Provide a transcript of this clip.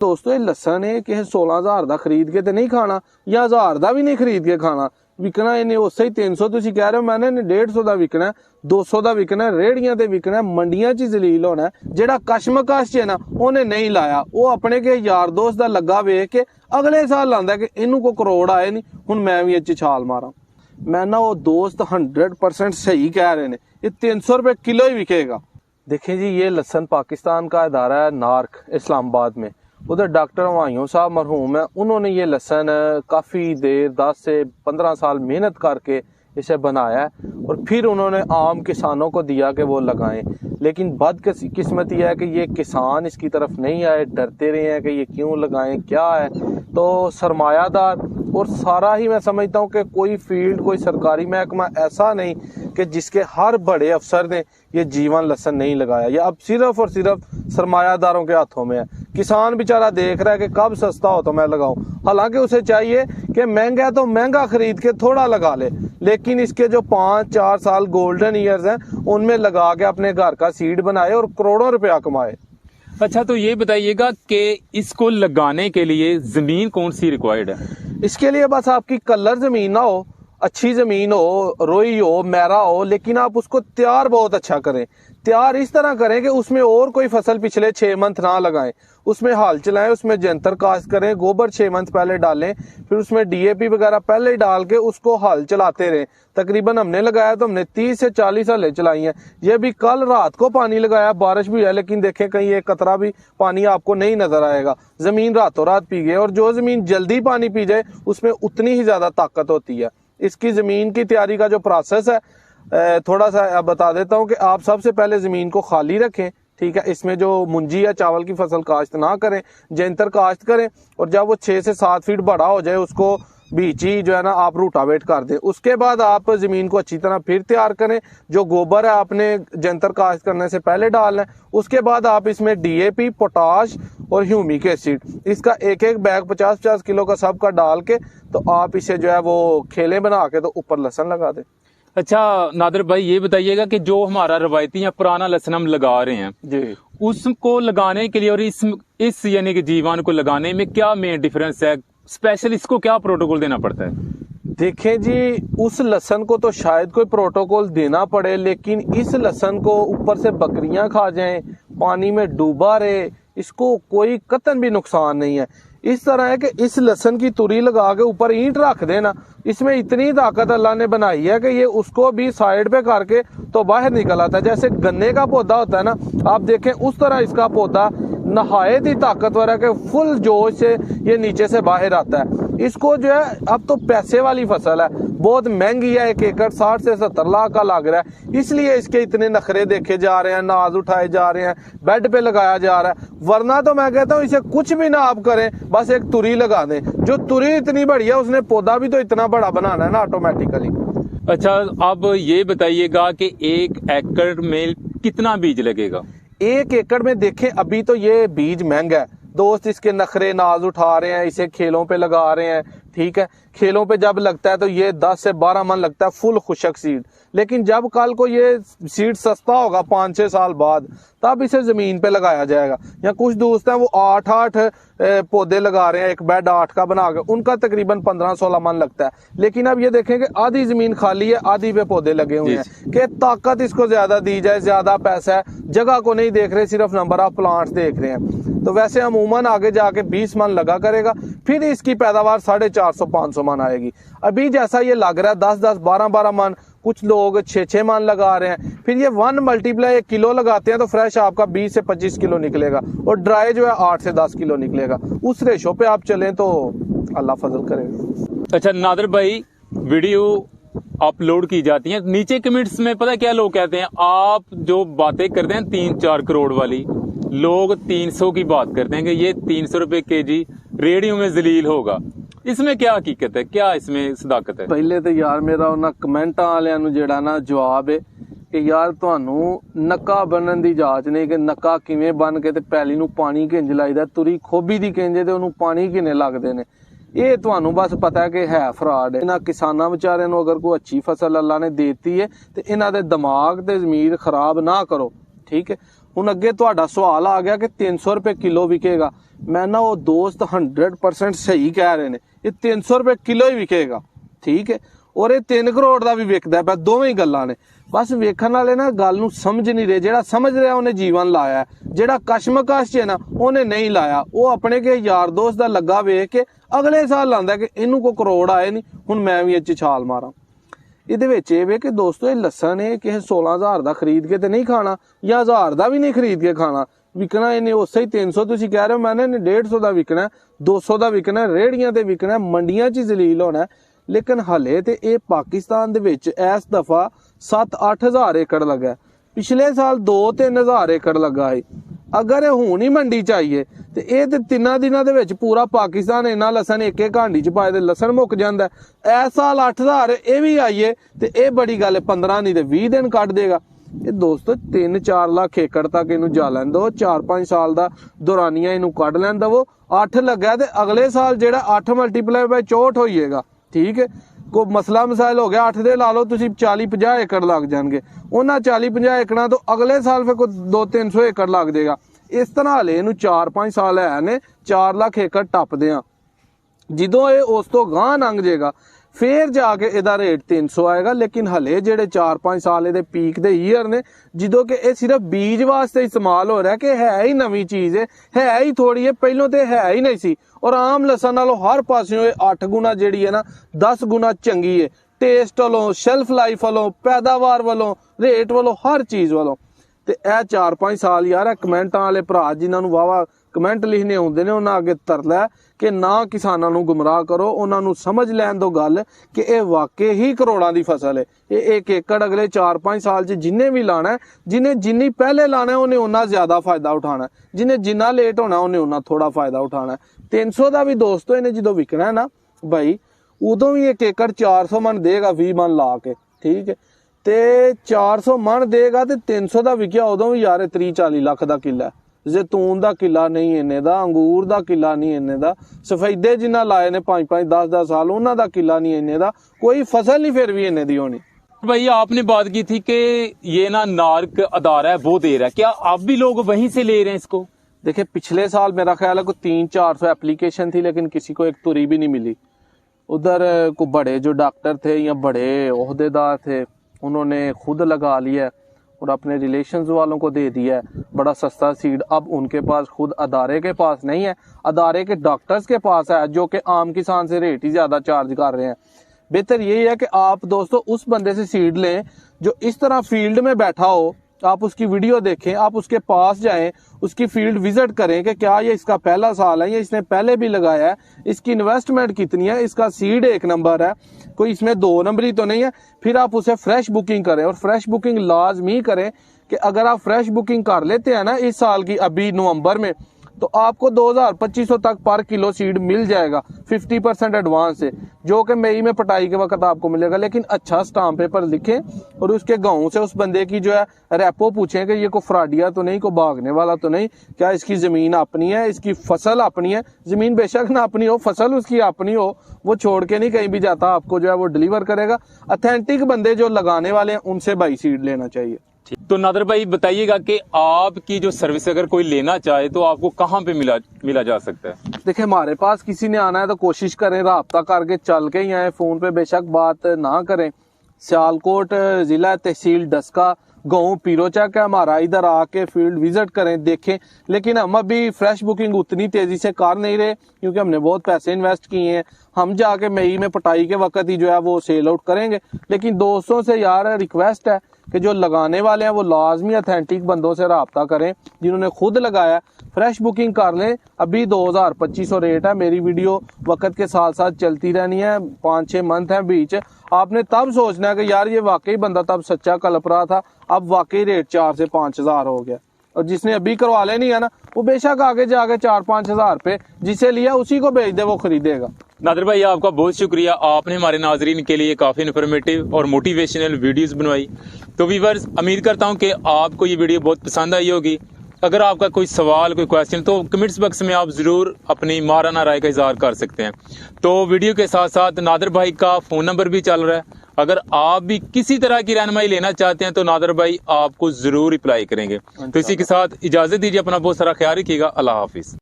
दोस्तों ये लसन है कि 16,000 ਦਾ ਖਰੀਦ ਕੇ ਤੇ ਨਹੀਂ ਖਾਣਾ ਜਾਂ 1000 ਦਾ ਵੀ ਨਹੀਂ ਖਰੀਦ ਕੇ ਖਾਣਾ, ਵਿਕਣਾ ਇਹਨੇ ਉਸੇ ਹੀ 300 ਤੁਸੀਂ ਕਹਿ ਰਹੇ ਹੋ, मैंने 150 ਦਾ ਵਿਕਣਾ, 200 ਦਾ ਵਿਕਣਾ, ਰੇੜੀਆਂ ਤੇ ਵਿਕਣਾ, ਮੰਡੀਆਂ 'ਚ ਜ਼ਲੀਲ ਹੋਣਾ। ਜਿਹੜਾ ਕਸ਼ਮਕਸ਼ 'ਚ ਹੈ ਨਾ ਉਹਨੇ ਨਹੀਂ ਲਾਇਆ, ਉਹ ਆਪਣੇ ਕੇ ਯਾਰ ਦੋਸਤ ਦਾ ਲੱਗਾ ਵੇਖ ਕੇ ਅਗਲੇ ਸਾਲ ਲਾਂਦਾ ਕਿ ਇਹਨੂੰ ਕੋਈ ਕਰੋੜ ਆਏ ਨਹੀਂ, ਹੁਣ ਮੈਂ ਵੀ ਇਹ 'ਚ ਛਾਲ ਮਾਰਾਂ। मैं ना वो दोस्त 100% सही कह रहे हैं, ये 300 रुपये किलो ही बिकेगा। देखें जी ये लहसन पाकिस्तान का इदारा है नार्क इस्लामाबाद में, उधर डॉक्टर हुमायूं साहब मरहूम है, उन्होंने ये लहसन काफ़ी देर 10 से 15 साल मेहनत करके इसे बनाया है और फिर उन्होंने आम किसानों को दिया कि वो लगाएं। लेकिन बदकिस्मती है कि ये किसान इसकी तरफ नहीं आए, डरते रहे हैं कि ये क्यों लगाएं, क्या है। तो सरमायादार और सारा ही मैं समझता हूँ कि कोई फील्ड, कोई सरकारी महकमा ऐसा नहीं कि जिसके हर बड़े अफसर ने ये जीवन लहसन नहीं लगाया। ये अब सिर्फ और सिर्फ सरमायादारों के हाथों में है। किसान बेचारा देख रहा है कि कब सस्ता हो तो मैं लगाऊं, हालांकि उसे चाहिए कि महंगा है तो महंगा खरीद के थोड़ा लगा ले, लेकिन इसके जो 5-4 साल गोल्डन ईयर्स हैं उनमें लगा के अपने घर का सीड बनाए और करोड़ों रुपया कमाए। अच्छा, तो ये बताइएगा कि इसको लगाने के लिए जमीन कौन सी रिक्वायर्ड है? इसके लिए बस आपकी कलर जमीन ना हो, अच्छी जमीन हो, रोई हो, मैरा हो, लेकिन आप उसको तैयार बहुत अच्छा करें। तैयार इस तरह करें कि उसमें और कोई फसल पिछले 6 मंथ ना लगाएं, उसमें हाल चलाएं, उसमें जंतर काश्त करें, गोबर 6 मंथ पहले डालें, फिर उसमें DAP वगैरह पहले ही डाल के उसको हाल चलाते रहें। तकरीबन हमने लगाया तो हमने 30 से 40 हलें चलाई हैं। ये भी कल रात को पानी लगाया, बारिश भी है, लेकिन देखें कहीं एक कतरा भी पानी आपको नहीं नजर आएगा। जमीन रातों रात पी गई, और जो जमीन जल्दी पानी पी जाए उसमें उतनी ही ज्यादा ताकत होती है। इसकी जमीन की तैयारी का जो प्रोसेस है थोड़ा सा बता देता हूँ कि आप सबसे पहले जमीन को खाली रखें, ठीक है। इसमें जो मुंजी या चावल की फसल काश्त ना करें, जंतर काश्त करें, और जब वो 6 से 7 फीट बड़ा हो जाए उसको बीची जो है ना आप रूटावेट कर दें। उसके बाद आप जमीन को अच्छी तरह फिर तैयार करें। जो गोबर है आपने जंतर काश्त करने से पहले डालना है। उसके बाद आप इसमें DAP, पोटाश और ह्यूमिक एसिड, इसका एक एक बैग 50-50 किलो का सबका डाल के तो आप इसे जो है वो खेलें बना के तो ऊपर लहसन लगा दें। अच्छा नादिर भाई, ये बताइएगा कि जो हमारा रवायती या पुराना लहसन हम लगा रहे हैं जी, उसको लगाने के लिए और इस यानी कि जीवन को लगाने में क्या मेन डिफरेंस है? स्पेशल इसको क्या प्रोटोकॉल देना पड़ता है? देखें जी, उस लहसन को तो शायद कोई प्रोटोकॉल देना पड़े, लेकिन इस लहसन को ऊपर से बकरियां खा जाएं, पानी में डूबा रहे, इसको कोई कतन भी नुकसान नहीं है। इस तरह है कि इस लहसन की तुरी लगा के ऊपर ईंट रख देना, इसमें इतनी ताकत अल्लाह ने बनाई है कि ये उसको भी साइड पे करके तो बाहर निकल आता है। जैसे गन्ने का पौधा होता है ना, आप देखें उस तरह इसका पौधा नहायत ही ताकतवर है कि फुल जोश से ये नीचे से बाहर आता है। इसको जो है अब तो पैसे वाली फसल है, बहुत महंगी है, 1 एकड़ 60 से 70 लाख का लग रहा है, इसलिए इसके इतने नखरे देखे जा रहे हैं, नाज उठाए जा रहे हैं, बेड पे लगाया जा रहा है। वरना तो मैं कहता हूँ इसे कुछ भी ना आप करें, बस एक तुरी लगा दें। जो तुरी इतनी बड़ी है उसने पौधा भी तो इतना बड़ा बनाना है ना ऑटोमेटिकली। अच्छा, अब ये बताइएगा कि 1 एकड़ में कितना बीज लगेगा? 1 एकड़ में देखें अभी तो ये बीज महंगा है, दोस्त इसके नखरे नाज उठा रहे हैं, इसे खेलों पे लगा रहे हैं, ठीक है। खेलों पे जब लगता है तो ये 10 से 12 मन लगता है फुल खुशक सीड, लेकिन जब कल को ये सीड सस्ता होगा 5-6 साल बाद, तब इसे जमीन पे लगाया जाएगा। या कुछ दोस्त हैं वो 8-8 पौधे लगा रहे हैं, एक बेड 8 का बना के, उनका तकरीबन 15-16 मन लगता है। लेकिन अब ये देखें कि आधी जमीन खाली है, आधी पे पौधे लगे हुए हैं, कि ताकत इसको ज्यादा दी जाए, ज्यादा पैसा है, जगह को नहीं देख रहे, सिर्फ नंबर ऑफ प्लांट्स देख रहे हैं। तो वैसे अमूमन आगे जाके 20 मन लगा करेगा, फिर इसकी पैदावार 450-500 मन आएगी। अभी जैसा ये लग रहा है 10-10, 12-12 मन, कुछ लोग 6-6 मन लगा रहे हैं, फिर ये 1 मल्टीप्लाई 1 किलो लगाते हैं तो फ्रेश आपका 20 से 25 किलो निकलेगा, और ड्राई जो है 8 से 10 किलो निकलेगा। उस रेशो पे आप चलें तो अल्लाह फजल करेगा। अच्छा नादिर भाई, वीडियो अपलोड की जाती है, नीचे कमेंट्स में पता क्या लोग कहते हैं, आप जो बातें करते हैं 3-4 करोड़ वाली, लोग 300 की बात करते हैं कि ये 300 रुपए केजी रेडियो में जलील होगा। इसमें क्या हकीकत है, क्या इसमें सदाकत है? पहले तो यार मेरा उन्हें कमेंटा वालियां नूं जेड़ा ना जवाब है कि यार तुहानू नक्का बनन दी जांच नहीं कि नक्का किवें बन के ते पैली नूं पानी किंज लाईदा, तुरी खोबी दी किंज ते ओनू पानी किने लगदे ने। ये तुहानू बस पता है कि है फ्रॉड है। इन्हां किसानां बेचारियां नूं अगर कोई अच्छी फसल अल्लाह ने देती है ते इन्हां दे दिमाग ते ज़मीर खराब ना करो, ठीक है। हुण अगे तुहाडा सवाल आ गया कि 300 रुपए किलो विकेगा। मैं ना वो दोस्त 100% सही कह रहे ने, ये 300 रुपए किलो ही विकेगा, ठीक है। और ये 3 करोड़ ਦਾ ਵੀ ਵਿਕਦਾ ਪਿਆ, ਦੋਵੇਂ ਹੀ ਗੱਲਾਂ ਨੇ। ਬਸ ਵੇਖਣ ਵਾਲੇ ਨਾ ਗੱਲ ਨੂੰ ਸਮਝ ਨਹੀਂ ਰਹੇ। ਜਿਹੜਾ ਸਮਝ ਰਿਹਾ ਉਹਨੇ ਜੀਵਨ ਲਾਇਆ, ਜਿਹੜਾ ਕਸ਼ਮਕਸ਼ 'ਚ ਹੈ ਨਾ ਉਹਨੇ ਨਹੀਂ ਲਾਇਆ। ਉਹ ਆਪਣੇ ਕੇ ਯਾਰ ਦੋਸਤ ਦਾ ਲੱਗਾ ਵੇਖ ਕੇ ਅਗਲੇ ਸਾਲ ਲਾਂਦਾ ਕਿ ਇਹਨੂੰ ਕੋਈ ਕਰੋੜ ਆਏ ਨਹੀਂ, ਹੁਣ ਮੈਂ ਵੀ ਇਹ 'ਚ ਛਾਲ ਮਾਰਾਂ। ਇਹਦੇ ਵਿੱਚ ਇਹ ਵੇ ਕਿ ਦੋਸਤੋ ਇਹ ਲਸਣ ਇਹ ਕਿਸੇ 16000 ਦਾ ਖਰੀਦ ਕੇ ਤੇ ਨਹੀਂ ਖਾਣਾ, ਜਾਂ 1000 ਦਾ ਵੀ ਨਹੀਂ ਖਰੀਦ ਕੇ ਖਾਣਾ। ਵਿਕਣਾ ਇਹਨੇ ਉਸੇ ਹੀ 300 ਤੁਸੀਂ ਕਹਿ ਰਹੇ ਹੋ, ਮੈਨੇ 150 ਦਾ ਵਿਕਣਾ, 200 ਦਾ ਵਿਕਣਾ, ਰੇੜੀਆਂ ਤੇ ਵਿਕਣਾ, ਮੰਡੀਆਂ 'ਚ ਜ਼ਲੀਲ ਹੋਣਾ। ਲੇਕਿਨ ਹਲੇ ਤੇ ਇਹ ਪਾਕਿਸਤਾਨ ਦੇ ਵਿੱਚ ਇਸ ਦਫਾ 7-8 ਹਜ਼ਾਰ ਏਕੜ ਲੱਗਾ, ਪਿਛਲੇ ਸਾਲ 2-3 ਹਜ਼ਾਰ ਏਕੜ ਲੱਗਾ ਹੈ। ਅਗਰ ਇਹ ਹੁਣ ਹੀ ਮੰਡੀ ਚ ਆਈਏ ਤੇ ਇਹ ਤੇ 3 ਦਿਨਾਂ ਦੇ ਵਿੱਚ ਪੂਰਾ ਪਾਕਿਸਤਾਨ ਇਹਨਾਂ ਲਸਣ ਇੱਕ ਇੱਕ ਹਾਂਡੀ ਚ ਪਾਏ ਤੇ ਲਸਣ ਮੁੱਕ ਜਾਂਦਾ। ਇਸ ਸਾਲ 8000 ਇਹ ਵੀ ਆਈਏ ਤੇ ਇਹ ਬੜੀ ਗੱਲ ਹੈ, 15 ਨਹੀਂ ਤੇ 20 ਦਿਨ ਕੱਢ ਦੇਗਾ। ਇਹ ਦੋਸਤੋ 3-4 ਲੱਖ ਏਕੜ ਤੱਕ ਇਹਨੂੰ ਜਾ ਲੈਣ ਦੋ, 4-5 ਸਾਲ ਦਾ ਦੌਰਾਨੀਆ ਇਹਨੂੰ ਕੱਢ ਲੈਣ ਦਵੋ। 8 ਲੱਗਾ ਤੇ ਅਗਲੇ ਸਾਲ ਜਿਹੜਾ 8 ਮਲਟੀਪਲਾਈ ਬਾਈ 64 ਹੋਈਏਗਾ, ਠੀਕ ਹੈ। ਕੋਈ ਮਸਲਾ ਮਸਾਇਲ ਹੋ ਗਿਆ 8 ਦੇ ਲਾ ਲਓ ਤੁਸੀਂ, 40-50 ਏਕੜ ਲੱਗ ਜਾਣਗੇ। ਉਹਨਾਂ 40-50 ਏਕੜਾਂ ਤੋਂ ਅਗਲੇ ਸਾਲ ਫਿਰ ਕੋਈ 200-300 ਏਕੜ ਲੱਗ ਜਾਏਗਾ। ਇਸ ਤਰ੍ਹਾਂ ਹਲੇ ਇਹਨੂੰ 4-5 ਸਾਲ ਹੈ ਨੇ, 4 ਲੱਖ ਏਕੜ ਟੱਪਦੇ ਆ। ਜਦੋਂ ਇਹ ਉਸ ਤੋਂ ਗਾਂਹ ਲੰਘ ਜਾਏਗਾ ਫੇਰ ਜਾ ਕੇ ਇਹਦਾ ਰੇਟ 300 ਆਏਗਾ। ਲੇਕਿਨ ਹਲੇ ਜਿਹੜੇ 4-5 ਸਾਲ ਇਹਦੇ ਪੀਕ ਦੇ ਈਅਰ ਨੇ, ਜਦੋਂ ਕਿ ਇਹ ਸਿਰਫ ਬੀਜ ਵਾਸਤੇ ਇਸਤੇਮਾਲ ਹੋ ਰਿਹਾ, ਕਿ ਹੈ ਹੀ ਨਵੀਂ ਚੀਜ਼ ਹੈ ਹੀ ਥੋੜੀ ਹੈ, ਪਹਿਲੋਂ ਤੇ ਹੈ ਹੀ ਨਹੀਂ ਸੀ। ਔਰ ਆਮ ਲਸਣ ਨਾਲੋਂ ਹਰ ਪਾਸਿਓਂ ਇਹ 8 ਗੁਣਾ ਜਿਹੜੀ ਹੈ ਨਾ 10 ਗੁਣਾ ਚੰਗੀ ਹੈ, ਟੇਸਟ ਵੱਲੋਂ, ਸ਼ੈਲਫ ਲਾਈਫ ਵੱਲੋਂ, ਪੈਦਾਵਾਰ ਵੱਲੋਂ, ਰੇਟ ਵੱਲੋਂ, ਹਰ ਚੀਜ਼ ਵੱਲੋਂ। ਤੇ ਇਹ 4-5 ਸਾਲ ਯਾਰ ਕਮੈਂਟਾਂ ਵਾਲੇ ਭਰਾ ਜਿਨ੍ਹਾਂ ਨੂੰ ਵਾਵਾ ਕਮੈਂਟ ਲਿਖਣੇ ਹੁੰਦੇ ਨੇ, ਉਹਨਾਂ ਅੱਗੇ ਤਰਲਾ ਕਿ ਨਾ ਕਿਸਾਨਾਂ ਨੂੰ ਗੁੰਮਰਾਹ ਕਰੋ, ਉਹਨਾਂ ਨੂੰ ਸਮਝ ਲੈਣ ਦੋ ਗੱਲ ਕਿ ਇਹ ਵਾਕਈ ਹੀ ਕਰੋੜਾਂ ਦੀ ਫਸਲ ਹੈ। ਇਹ 1 ਏਕੜ ਅਗਲੇ 4-5 ਸਾਲ 'ਚ ਜਿੰਨੇ ਵੀ ਲਾਣਾ, ਜਿਹਨੇ ਜਿੰਨੀ ਪਹਿਲੇ ਲਾਣਾ ਉਹਨੇ ਉਹਨਾਂ ਜ਼ਿਆਦਾ ਫਾਇਦਾ ਉਠਾਣਾ, ਜਿਹਨੇ ਜਿੰਨਾ ਲੇਟ ਹੋਣਾ ਉਹਨੇ ਉਹਨਾਂ ਥੋੜਾ ਫਾਇਦਾ ਉਠਾਣਾ। 300 ਦਾ ਵੀ ਦੋਸਤੋ ਇਹਨੇ ਜਦੋਂ ਵਿਕਣਾ ਨਾ ਭਾਈ, ਉਦੋਂ ਵੀ 1 ਏਕੜ 400 ਮਣ ਦੇਗਾ 20 ਮਣ ਲਾ ਕੇ, ਠੀਕ ਹੈ। ਤੇ 400 ਮਣ ਦੇਗਾ ਤੇ 300 ਦਾ ਵਿਕਿਆ ਉਦੋਂ ਵੀ ਯਾਰ 30-40 ਲੱਖ ਦਾ ਕਿੱਲਾ। ਜ਼ੈਤੂਨ ਦਾ ਕਿੱਲਾ ਨਹੀਂ ਇੰਨੇ ਦਾ, ਅੰਗੂਰ ਦਾ ਕਿੱਲਾ ਨਹੀਂ ਇੰਨੇ ਦਾ, ਸਫੈਦੇ ਜਿੰਨਾ ਲਾਏ ਨੇ 5-5 10-10 ਸਾਲ ਉਹਨਾਂ ਦਾ ਕਿੱਲਾ नहीं ਇੰਨੇ ਦਾ, कोई फसल नहीं फिर भी ਇੰਨੇ ਦੀ होनी। भाई आपने बात की थी कि ये ना नार्क अदारा है वो दे रहा है, क्या आप भी लोग वहीं से ले रहे हैं इसको? देखिए पिछले साल मेरा ख्याल है कोई 300-400 एप्लीकेशन थी, लेकिन किसी को एक तुरी भी नहीं मिली। उधर को बड़े जो डॉक्टर थे या बड़े ओहदेदार थे उन्होंने खुद लगा लिया और अपने रिलेशंस वालों को दे दिया है बड़ा सस्ता सीड। अब उनके पास खुद अदारे के पास नहीं है, अदारे के डॉक्टर्स के पास है जो कि आम किसान से रेट ही ज़्यादा चार्ज कर रहे हैं। बेहतर यही है कि आप दोस्तों उस बंदे से सीड लें जो इस तरह फील्ड में बैठा हो, आप उसकी वीडियो देखें, आप उसके पास जाएं, उसकी फील्ड विजिट करें कि क्या ये इसका पहला साल है या इसने पहले भी लगाया है, इसकी इन्वेस्टमेंट कितनी है, इसका सीड 1 नंबर है, कोई इसमें 2 नंबरी तो नहीं है। फिर आप उसे फ्रेश बुकिंग करें, और फ्रेश बुकिंग लाजमी करें कि अगर आप फ्रेश बुकिंग कर लेते हैं ना इस साल की अभी नवंबर में, तो आपको 2000-2500 तक पर किलो सीड मिल जाएगा 50% एडवांस से, जो कि मई में पटाई के वक्त आपको मिलेगा। लेकिन अच्छा स्टाम्प पेपर लिखें और उसके गांव से उस बंदे की जो है रेपो पूछें कि ये कोई फ्रॉडिया तो नहीं, कोई भागने वाला तो नहीं, क्या इसकी ज़मीन अपनी है, इसकी फसल अपनी है। ज़मीन बेशक ना अपनी हो, फसल उसकी अपनी हो, वो छोड़ के नहीं कहीं भी जाता, आपको जो है वो डिलीवर करेगा। ऑथेंटिक बंदे जो लगाने वाले हैं उनसे भाई सीड लेना चाहिए। तो नादर भाई बताइएगा कि आपकी जो सर्विस अगर कोई लेना चाहे तो आपको कहाँ पे मिला जा सकता है? देखिए हमारे पास किसी ने आना है तो कोशिश करें राब्ता करके चल के ही आए, फोन पे बेशक बात ना करें। सियालकोट जिला तहसील डस्का गाँव पीरोचक है हमारा, इधर आके फील्ड विजिट करें, देखें। लेकिन हम अभी फ्रेश बुकिंग उतनी तेजी से कर नहीं रहे क्योंकि हमने बहुत पैसे इन्वेस्ट किए हैं। हम जाके मई में पटाई के वक्त ही जो है वो सेल आउट करेंगे। लेकिन दोस्तों से यार रिक्वेस्ट है कि जो लगाने वाले हैं वो लाजमी ऑथेंटिक बंदों से रब्ता करें जिन्होंने खुद लगाया। फ्रेश बुकिंग कर लें, अभी 2000-2500 रेट है। मेरी वीडियो वक्त के साथ साथ चलती रहनी है, 5-6 मंथ है बीच। आपने तब सोचना है कि यार ये वाकई बंदा तब सच्चा कल्प रहा था, अब वाकई रेट 4 से 5 हज़ार हो गया। और जिसने अभी करवा लेनी है ना वो बेशक आगे जाके 4-5 हज़ार पे जिसे लिया उसी को भेज दे, वो खरीदेगा। नादिर भाई आपका बहुत शुक्रिया, आपने हमारे नाजरीन के लिए काफ़ी इन्फॉर्मेटिव और मोटिवेशनल वीडियोस बनवाई। तो व्यूअर्स उम्मीद करता हूं कि आपको ये वीडियो बहुत पसंद आई होगी। अगर आपका कोई सवाल कोई क्वेश्चन तो कमेंट्स बॉक्स में आप ज़रूर अपनी माराना राय का इजहार कर सकते हैं। तो वीडियो के साथ साथ नादिर भाई का फ़ोन नंबर भी चल रहा है, अगर आप भी किसी तरह की रहनुमाई लेना चाहते हैं तो नादिर भाई आपको ज़रूर रिप्लाई करेंगे। तो इसी के साथ इजाज़त दीजिए, अपना बहुत सारा ख्याल रखिएगा। अल्लाह हाफिज़।